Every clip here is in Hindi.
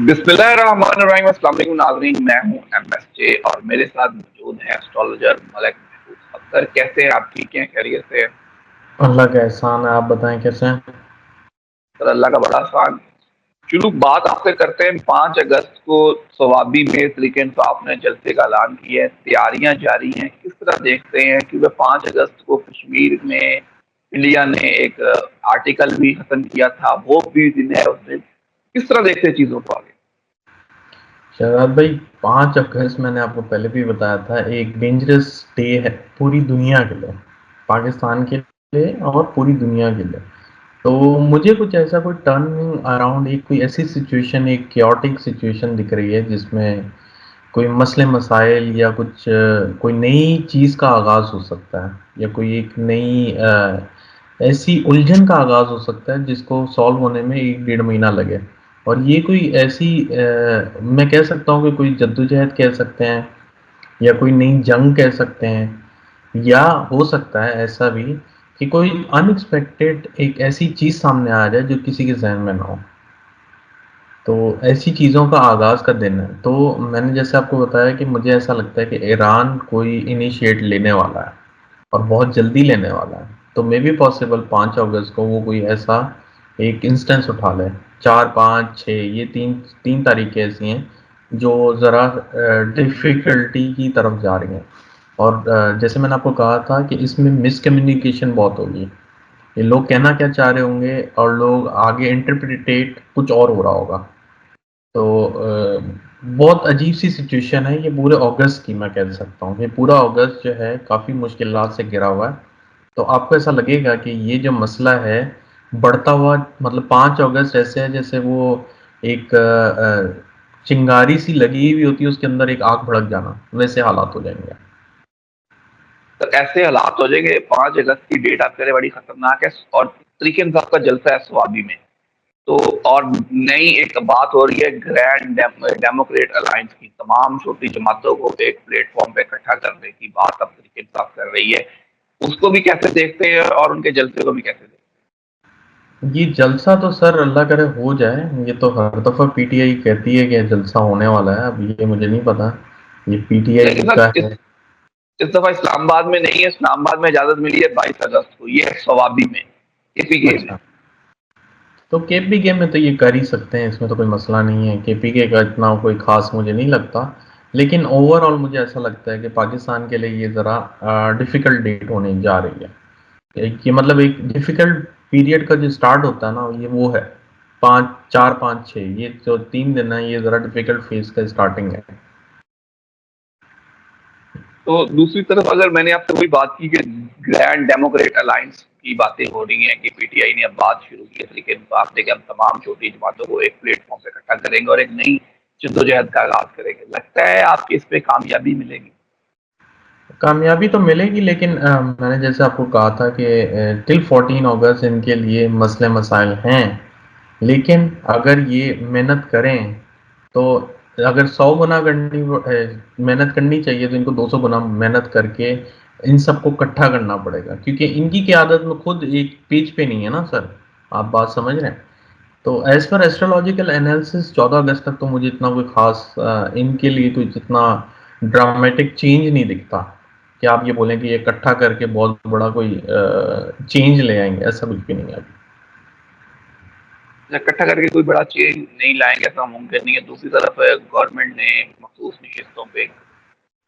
बिस्मिल्लाहिर्रहमानिर्रहीम। अस्सलाम वालेकुम नाज़रीन, मैं हूं एमएसजे और मेरे साथ मौजूद है एस्ट्रोलॉजर मलिक महफूज। अख्तर, कैसे हैं आप? ठीक हैं? खैरियत से हैं? अल्लाह का एहसान है। आप बताएं कैसे हैं? सर, अल्लाह का बड़ा आसान। चलो, बात आपसे करते हैं। 5 अगस्त को सवाबी में तरीके इंसाफ ने जलसे का ऐलान किया है, तैयारियां जारी हैं। किस तरह देखते हैं कि वह 5 अगस्त को कश्मीर में इंडिया ने एक आर्टिकल भी खत्म किया था, वो भी दिन है उस दिन। किस तरह देखते हैं चीजों को आगे? शहजाद भाई, 5 अगस्त मैंने आपको पहले भी बताया था, एक डेंजरस डे है पूरी दुनिया के लिए, पाकिस्तान के लिए और पूरी दुनिया के लिए। तो मुझे कुछ ऐसा कोई टर्निंग अराउंड, एक कोई ऐसी सिचुएशन, एक क्योटिक सिचुएशन दिख रही है जिसमें कोई मसले मसाइल या कुछ कोई नई चीज़ का आगाज़ हो सकता है, या कोई एक नई ऐसी उलझन का आगाज़ हो सकता है जिसको सॉल्व होने में 1 डेढ़ महीना लगे। और ये कोई ऐसी मैं कह सकता हूँ कि कोई जद्दोजहद कह सकते हैं, या कोई नई जंग कह सकते हैं, या हो सकता है ऐसा भी कि कोई अनएक्सपेक्टेड एक ऐसी चीज़ सामने आ जाए जो किसी के जहन में ना हो। तो ऐसी चीज़ों का आगाज़ का दिन है। तो मैंने जैसे आपको बताया कि मुझे ऐसा लगता है कि ईरान कोई इनिशिएट लेने वाला है, और बहुत जल्दी लेने वाला है। तो मे बी पॉसिबल 5 अगस्त को वो कोई ऐसा एक इंस्टेंस उठा ले। 4 5 6 ये तीन तीन तारीखें ऐसी हैं जो ज़रा डिफ़िकल्टी की तरफ जा रही हैं। और जैसे मैंने आपको कहा था कि इसमें मिसकम्युनिकेशन बहुत होगी। ये लोग कहना क्या चाह रहे होंगे और लोग आगे इंटरप्रिटेट कुछ और हो रहा होगा। तो बहुत अजीब सी सिचुएशन है ये पूरे अगस्त की। मैं कह सकता हूँ ये पूरा अगस्त जो है काफ़ी मुश्किलात से घिरा हुआ है। तो आपको ऐसा लगेगा कि ये जो मसला है बढ़ता हुआ, मतलब 5 अगस्त ऐसे है जैसे वो एक चिंगारी सी लगी हुई होती है, उसके अंदर एक आग भड़क जाना, वैसे हालात हो जाएंगे। तो ऐसे हालात हो जाएंगे। 5 अगस्त की डेट आपके लिए बड़ी खतरनाक है और तरीके इंसाफ का जलसा है स्वाबी में। तो और नई एक बात हो रही है ग्रैंड डेमोक्रेट अलायंस की, तमाम छोटी जमातों को एक प्लेटफॉर्म पे इकट्ठा करने की बात अब तरीके इंसाफ कर रही है। उसको भी कैसे देखते हैं और उनके जलसे को भी कैसे देखते ये जलसा तो सर अल्लाह करे हो जाए। ये तो हर दफ़ा पीटीआई कहती है कि जलसा होने वाला है। अब ये मुझे नहीं पता ये हैं? पीटीआई लेकिन सर, का है। इस दफा इस्लामाबाद में नहीं है। इस्लामाबाद में इजाजत मिली है 22 अगस्त को, ये है सवाबी में, केपीके में। अच्छा, तो केपीके में तो ये कर ही सकते हैं, इसमें तो कोई मसला नहीं है। केपीके का इतना कोई ख़ास मुझे नहीं लगता। लेकिन ओवरऑल मुझे ऐसा लगता है कि पाकिस्तान के लिए ये ज़रा डिफ़िकल्ट डेट होने जा रही है। कि मतलब एक डिफ़िकल्ट पीरियड का जो स्टार्ट होता है ना, ये वो है 5 4 5 6, ये जो 3 दिन है ये ज़रा डिफ़िकल्ट फेज़ का स्टार्टिंग है। तो दूसरी तरफ अगर मैंने आपसे वही बात की कि ग्रैंड डेमोक्रेट अलायंस की बातें हो रही हैं कि पीटीआई ने अब बात शुरू की है तरीके इंसाफ से कि हम तमाम छोटी जमातों को एक प्लेटफॉर्म पे इकट्ठा करेंगे और एक नई जद्दोजहद का आगाज करेंगे। लगता है आपकी इस पे कामयाबी मिलेगी? कामयाबी तो मिलेगी, लेकिन मैंने जैसे आपको कहा था कि टिल 14 अगस्त इनके लिए मसले मसाइल हैं। लेकिन अगर ये मेहनत करें तो अगर 100 गुना मेहनत करनी चाहिए, तो इनको 200 गुना मेहनत करके इन सबको इकट्ठा करना पड़ेगा, क्योंकि इनकी क़यादत में खुद एक पेज पे नहीं है ना सर। आप बात समझ रहे हैं? तो एज पर एस्ट्रोलॉजिकल एनालिसिस 14 अगस्त तक तो मुझे इतना कोई खास इनके लिए कोई इतना ड्रामेटिक चेंज नहीं दिखता कि आप ये बोलें कि ये इकट्ठा करके बहुत बड़ा कोई चेंज ले आएंगे। ऐसा कुछ भी नहीं है अभी। इकट्ठा करके कोई बड़ा चेंज नहीं लाएंगे, ऐसा मुमकिन नहीं है। दूसरी तरफ गवर्नमेंट ने मखसूस नशिस्तों पे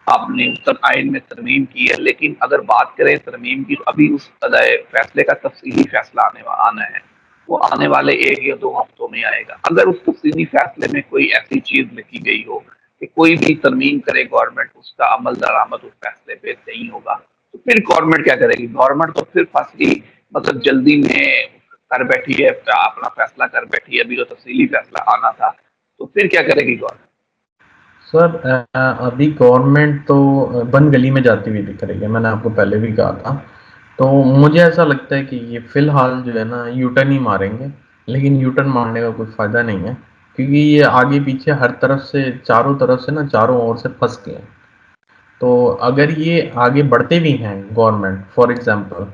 आपने उत्तर आइन में तरमीम की है, लेकिन अगर बात करें तरमीम की तो अभी उस फैसले का तफसीली फैसला आना है। वो आने वाले 1 या 2 हफ्तों में आएगा। अगर उस तफसीली फैसले में कोई ऐसी चीज लिखी गई हो कि कोई भी तरमीम करे गवर्नमेंट, उसका अमल दरामद उस फैसले पे नहीं होगा, तो फिर गवर्नमेंट क्या करेगी? गवर्नमेंट तो फिर फसली मतलब जल्दी में कर बैठी है, अपना फैसला कर बैठी है। अभी जो तफसीली फैसला आना था, तो फिर क्या करेगी गवर्नमेंट? सर अभी गवर्नमेंट तो बंद गली में जाती हुई दिख रही है, मैंने आपको पहले भी कहा था। तो मुझे ऐसा लगता है कि ये फिलहाल जो है ना यू टर्न ही मारेंगे। लेकिन यू टर्न मारने का कोई फ़ायदा नहीं है, क्योंकि ये आगे पीछे हर तरफ से, चारों तरफ से ना, चारों ओर से फंस गए हैं। तो अगर ये आगे बढ़ते भी हैं गवर्नमेंट फॉर एग्जांपल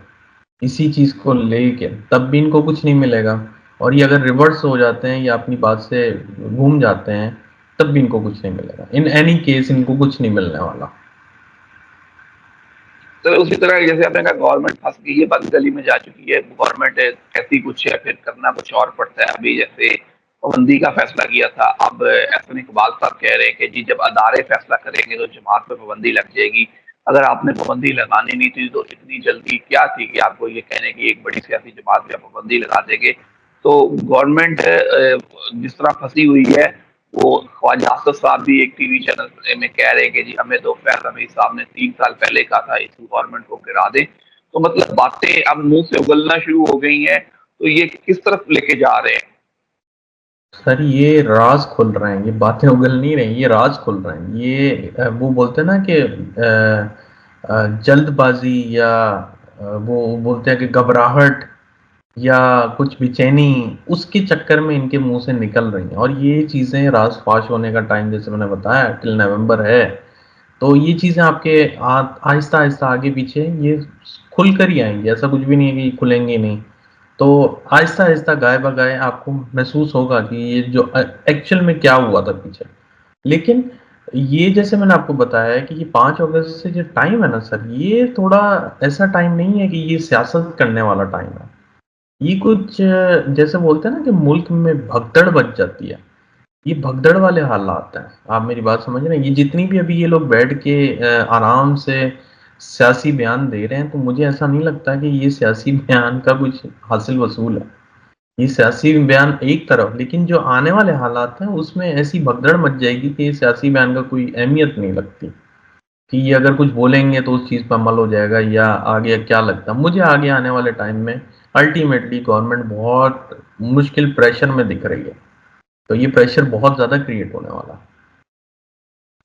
इसी चीज़ को लेके, तब भी इनको कुछ नहीं मिलेगा। और ये अगर रिवर्स हो जाते हैं या अपनी बात से घूम जाते हैं तब भी इनको कुछ नहीं मिलेगा। इन एनी केस इनको कुछ नहीं मिलने वाला। तो उसी तरह जैसे आपने कहा गवर्नमेंट फंस गई है, बंद गली में जा चुकी है, गवर्नमेंट कहती कुछ है फिर करना कुछ और पड़ता है। अभी जैसे पाबंदी का फैसला किया था, अब एहसन इकबाल साहब कह रहे हैं कि जी जब अदारे फैसला करेंगे तो जमात पर पाबंदी लग जाएगी। अगर आपने पाबंदी लगानी नहीं थी तो इतनी जल्दी क्या थी कि आपको ये कहने की एक बड़ी सियासी जमात पे पाबंदी लगा देंगे। तो गवर्नमेंट जिस तरह फंसी हुई है, वो ख्वाजा आसफ साहब भी एक टीवी चैनल में कह रहे हैं कि जी हमें तो फैज हमीद साहब ने 3 साल पहले कहा था इस गवर्नमेंट को गिरा दें। तो मतलब बातें अब मुंह से उगलना शुरू हो गई हैं, तो ये किस तरफ लेके जा रहे हैं? सर ये राज खुल रहे हैं, ये बातें उगल नहीं रही, ये राज खुल रहे हैं। ये वो बोलते हैं ना कि जल्दबाजी या वो बोलते हैं कि घबराहट या कुछ बेचैनी, उसके चक्कर में इनके मुंह से निकल रही हैं। और ये चीज़ें राज फाश होने का टाइम जैसे मैंने बताया टिल नवंबर है। तो ये चीज़ें आपके आहिस्ता आहिस्ता आगे पीछे ये खुल कर ही आएंगी, ऐसा कुछ भी नहीं है कि खुलेंगी नहीं। तो आहिस्ता आहिस्ता गाय बगाए आपको महसूस होगा कि ये जो एक्चुअल में क्या हुआ था पीछे। लेकिन ये जैसे मैंने आपको बताया है कि ये 5 अगस्त से जो टाइम है ना सर, ये थोड़ा ऐसा टाइम नहीं है कि ये सियासत करने वाला टाइम है। ये कुछ जैसे बोलते हैं ना कि मुल्क में भगदड़ बच जाती है, ये भगदड़ वाले हालात हैं। आप मेरी बात समझ रहे हैं? ये जितनी भी अभी ये लोग बैठ के आराम से सियासी बयान दे रहे हैं, तो मुझे ऐसा नहीं लगता कि ये सियासी बयान का कुछ हासिल वसूल है। ये सियासी बयान एक तरफ, लेकिन जो आने वाले हालात हैं उसमें ऐसी भगदड़ मच जाएगी कि ये सियासी बयान का कोई अहमियत नहीं लगती कि ये अगर कुछ बोलेंगे तो उस चीज़ पर अमल हो जाएगा या आगे क्या लगता है मुझे। आगे आने वाले टाइम में अल्टीमेटली गवर्नमेंट बहुत मुश्किल प्रेशर में दिख रही है, तो ये प्रेशर बहुत ज़्यादा क्रिएट होने वाला है।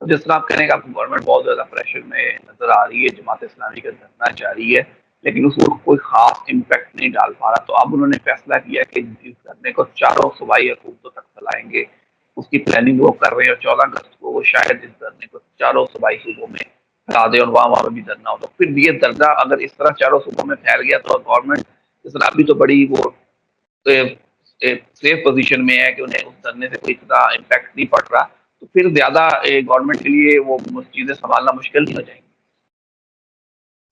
जिस तरह आप कह रहे हैं कि आपको गवर्नमेंट बहुत ज्यादा प्रेशर में नजर आ रही है, जमात इस्लामी का धरना जारी है, लेकिन उसको कोई खास इम्पैक्ट नहीं डाल पा रहा। तो अब उन्होंने फैसला किया कि इस धरने को चारों सूबाई हुकूमतों तक फैलाएंगे, उसकी प्लानिंग वो कर रहे हैं और 14 अगस्त को वो शायद इस धरने को चारों सूबाई सूबों में फैला दे और वहाँ वहाँ भी धरना हो। तो फिर ये धरना अगर इस तरह चारों सूबों में फैल गया तो गवर्नमेंट इस तरह अभी तो बड़ी वो सेफ पोजीशन में है कि उन्हें उस धरने से कोई इतना इम्पैक्ट नहीं पड़ रहा। तो फिर ज्यादा गवर्नमेंट के लिए वो चीजें संभालना मुश्किल नहीं हो जाएंगी।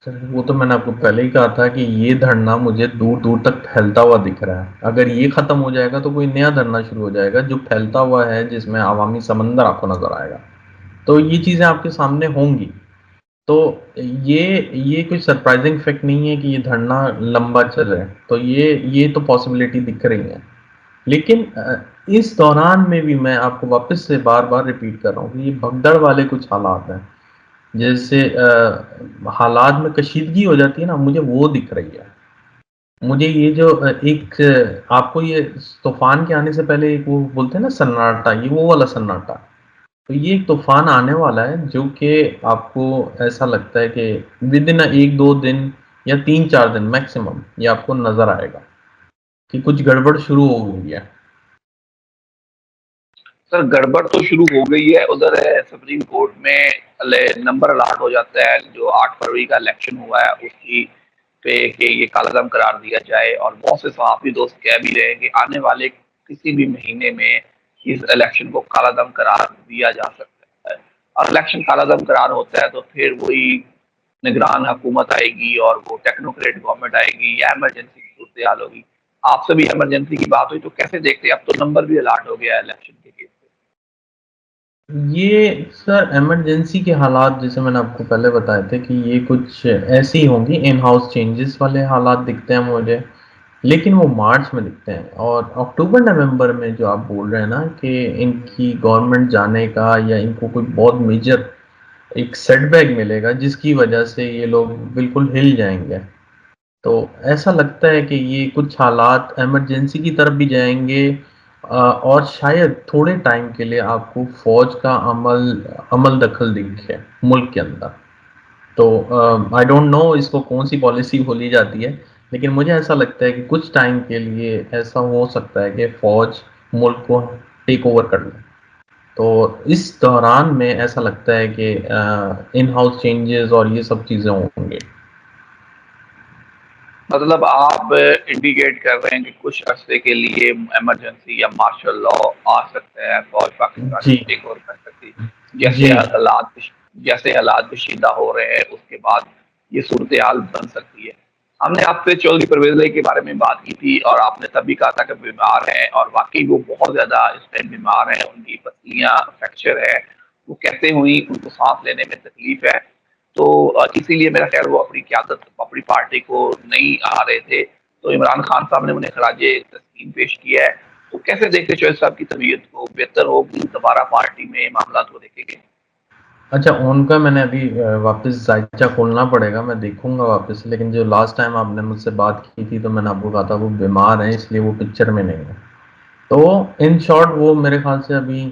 सर वो तो मैंने आपको पहले ही कहा था कि ये धरना मुझे दूर दूर तक फैलता हुआ दिख रहा है। अगर ये खत्म हो जाएगा तो कोई नया धरना शुरू हो जाएगा जो फैलता हुआ है, जिसमें अवामी समंदर आपको नजर आएगा। तो ये चीजें आपके सामने होंगी। तो ये कोई सरप्राइजिंग फैक्ट नहीं है कि ये धरना लंबा चल रहा है, तो ये तो पॉसिबिलिटी दिख रही है। लेकिन इस दौरान में भी मैं आपको वापस से बार बार रिपीट कर रहा हूँ कि ये भगदड़ वाले कुछ हालात हैं। जैसे हालात में कशीदगी हो जाती है ना, मुझे वो दिख रही है। मुझे ये जो आपको ये तूफान के आने से पहले एक वो बोलते हैं ना सन्नाटा, ये वो वाला सन्नाटा। तो ये एक तूफान आने वाला है जो कि आपको ऐसा लगता है कि विद इन 1-2 दिन या 3-4 दिन मैक्सिमम ये आपको नजर आएगा कि कुछ गड़बड़ शुरू हो गई है। सर गड़बड़ तो शुरू हो गई है, उधर है सुप्रीम कोर्ट में नंबर अलॉट हो जाता है जो 8 फरवरी का इलेक्शन हुआ है उसकी पे कि ये कालादम करार दिया जाए। और बहुत से सहाफी दोस्त कह भी रहे हैं कि आने वाले किसी भी महीने में इस इलेक्शन को कालादम करार दिया जा सकता है। और इलेक्शन कालादम करार होता है तो फिर वही निगरान हुकूमत आएगी और वो टेक्नोक्रेट गवर्नमेंट आएगी या इमरजेंसी की सूरत हाल होगी। आपसे भी इमरजेंसी की बात हुई तो कैसे देखते हैं? अब तो नंबर भी अलॉट हो गया है इलेक्शन के केस पे। ये सर इमरजेंसी के हालात जैसे मैंने आपको पहले बताए थे कि ये कुछ ऐसी ही होंगी, इन हाउस चेंजेस वाले हालात दिखते हैं मुझे। लेकिन वो मार्च में दिखते हैं, और अक्टूबर नवंबर में जो आप बोल रहे हैं ना कि इनकी गवर्नमेंट जाने का या इनको कोई बहुत मेजर एक सेटबैक मिलेगा जिसकी वजह से ये लोग बिल्कुल हिल जाएंगे, तो ऐसा लगता है कि ये कुछ हालात इमरजेंसी की तरफ भी जाएंगे। और शायद थोड़े टाइम के लिए आपको फौज का अमल दखल दिखे मुल्क के अंदर। तो आई डोंट नो इसको कौन सी पॉलिसी बोली जाती है, लेकिन मुझे ऐसा लगता है कि कुछ टाइम के लिए ऐसा हो सकता है कि फौज मुल्क को टेक ओवर कर ले। तो इस दौरान में ऐसा लगता है कि इन हाउस चेंजेस और ये सब चीज़ें होंगे। मतलब आप इंडिकेट कर रहे हैं कि कुछ अरसे के लिए इमरजेंसी या मार्शल लॉ आ सकता है, फौज पाकिस्तान जी की टेक ओवर कर सकती है। जैसे जी हालात जैसे हालात कशीदा हो रहे हैं उसके बाद ये सूरत हाल बन सकती है। हमने आपसे चौधरी परवेज इलाही के बारे में बात की थी और आपने तब भी कहा था कि बीमार हैं और वाकई वो बहुत ज्यादा इस टाइम बीमार हैं, उनकी पसलियां फ्रैक्चर है, वो कैसे हुई, उनको सांस लेने में तकलीफ है। तो इसीलिए मेरा ख्याल वो अपनी क्यादत अपनी पार्टी को नहीं आ रहे थे, तो इमरान खान साहब ने उन्हें खराजे तस्लीम पेश किया है। तो कैसे देखते चौधरी साहब की तबीयत को, बेहतर होगी दोबारा पार्टी में मामला को देखेंगे? अच्छा, उनका मैंने अभी वापस जायचा खोलना पड़ेगा, मैं देखूंगा वापस। लेकिन जो लास्ट टाइम आपने मुझसे बात की थी तो मैंने आपको कहा था वो बीमार हैं, इसलिए वो पिक्चर में नहीं है। तो इन शॉर्ट वो मेरे ख्याल से अभी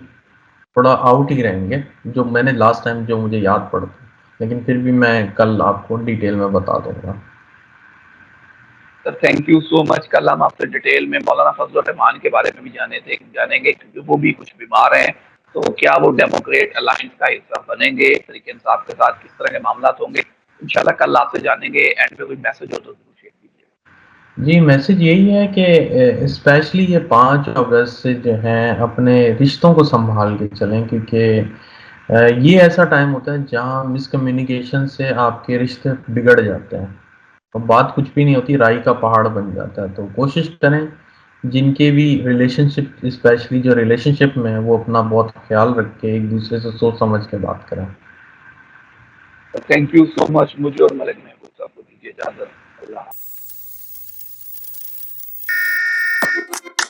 थोड़ा आउट ही रहेंगे, जो मैंने लास्ट टाइम जो मुझे याद पड़ता। लेकिन फिर भी मैं कल आपको डिटेल में बता दूंगा। Sir thank you so much. कल हम आपसे डिटेल में मौलाना फजल रहमान के बारे में भी जानेंगे क्योंकि वो भी कुछ बीमार हैं। तो क्या वो डेमोक्रेट अलायंस का हिस्सा बनेंगे, तरीके इंसाफ के साथ किस तरह के मामला होंगे, इंशाल्लाह कल आपसे जानेंगे। एंड पे कोई मैसेज हो तो जरूर शेयर कीजिए। जी, मैसेज यही है कि स्पेशली ये 5 अगस्त से जो हैं अपने रिश्तों को संभाल के चलें, क्योंकि ये ऐसा टाइम होता है जहाँ मिसकम्युनिकेशन से आपके रिश्ते बिगड़ जाते हैं और बात कुछ भी नहीं होती, राई का पहाड़ बन जाता है। तो कोशिश करें जिनके भी रिलेशनशिप, स्पेशली जो रिलेशनशिप में है, वो अपना बहुत ख्याल रख के एक दूसरे से सोच समझ के बात करें। Thank you so much. मुझे और मलिक महबूब साहब को दीजिए इजाजत। अल्लाह।